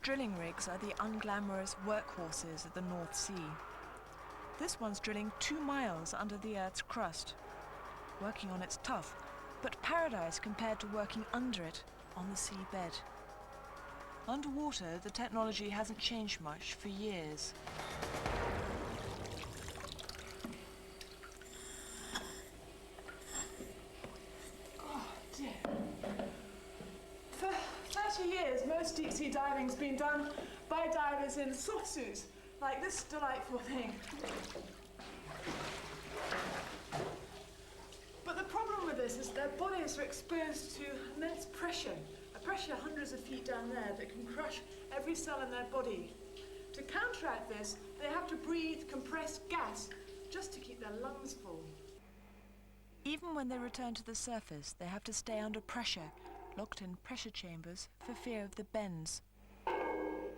drilling rigs are the unglamorous workhorses of the North Sea. This one's drilling 2 miles under the Earth's crust. Working on it's tough, but paradise compared to working under it on the seabed. Underwater, the technology hasn't changed much for years. Oh dear. For 30 years, most deep sea diving's been done by divers in soft suits, like this delightful thing. But the problem with this is their bodies are exposed to immense pressure, a pressure hundreds of feet down there that can crush every cell in their body. To counteract this, they have to breathe compressed gas just to keep their lungs full. Even when they return to the surface, they have to stay under pressure, locked in pressure chambers for fear of the bends.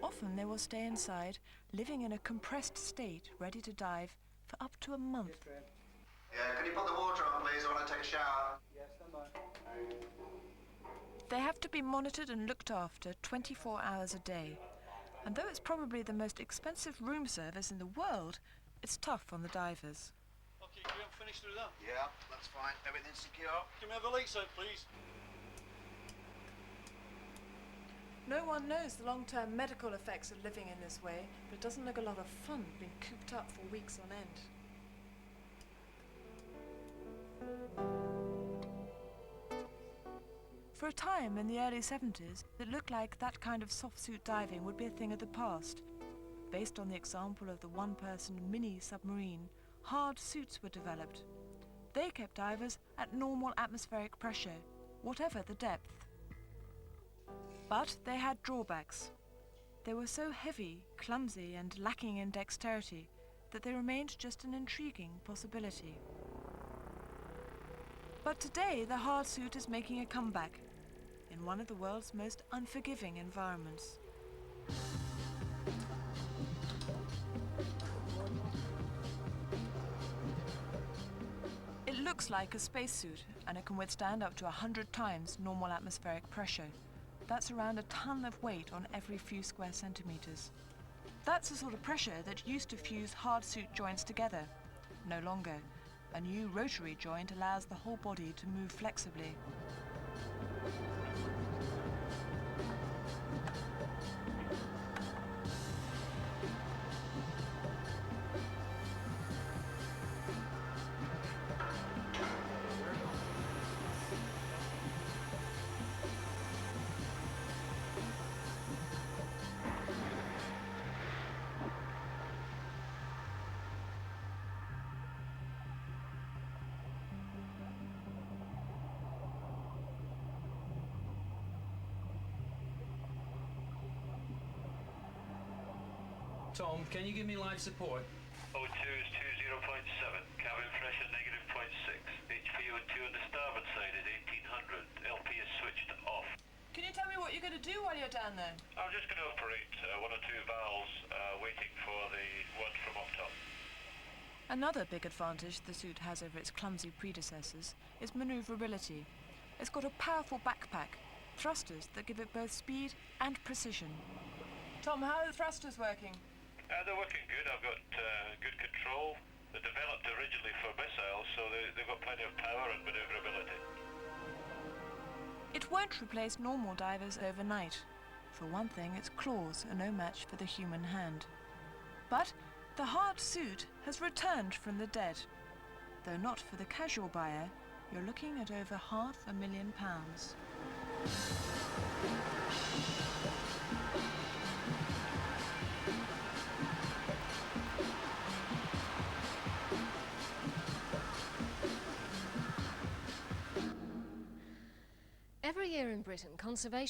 Often they will stay inside, living in a compressed state, ready to dive for up to a month. Yeah, can you put the water on, please? I want to take a shower. Yes, stand by. They have to be monitored and looked after 24 hours a day. And though it's probably the most expensive room service in the world, it's tough on the divers. Okay, can we have finished through that? Yeah, that's fine. Everything's secure. Can we have the lights out, please? No one knows the long-term medical effects of living in this way, but it doesn't look a lot of fun being cooped up for weeks on end. For a time in the early 70s, it looked like that kind of soft-suit diving would be a thing of the past. Based on the example of the one-person mini-submarine, hard suits were developed. They kept divers at normal atmospheric pressure, whatever the depth. But they had drawbacks. They were so heavy, clumsy, and lacking in dexterity that they remained just an intriguing possibility. But today, the hard suit is making a comeback in one of the world's most unforgiving environments. It looks like a spacesuit, and it can withstand up to 100 times normal atmospheric pressure. That's around a ton of weight on every few square centimeters. That's the sort of pressure that used to fuse hard suit joints together. No longer. A new rotary joint allows the whole body to move flexibly. Tom, can you give me life support? O2 is 20.7, cabin pressure -0.6, HPO2 on the starboard side is 1800, LP is switched off. Can you tell me what you're going to do while you're down there? I'm just going to operate 1 or 2 valves, waiting for the one from up top. Another big advantage the suit has over its clumsy predecessors is maneuverability. It's got a powerful backpack, thrusters that give it both speed and precision. Tom, how are the thrusters working? They're working good. I've got good control. They're developed originally for missiles, so they've got plenty of power and maneuverability. It won't replace normal divers overnight. For one thing, its claws are no match for the human hand. But the hard suit has returned from the dead. Though not for the casual buyer, you're looking at over £500,000. Every year in Britain, conservation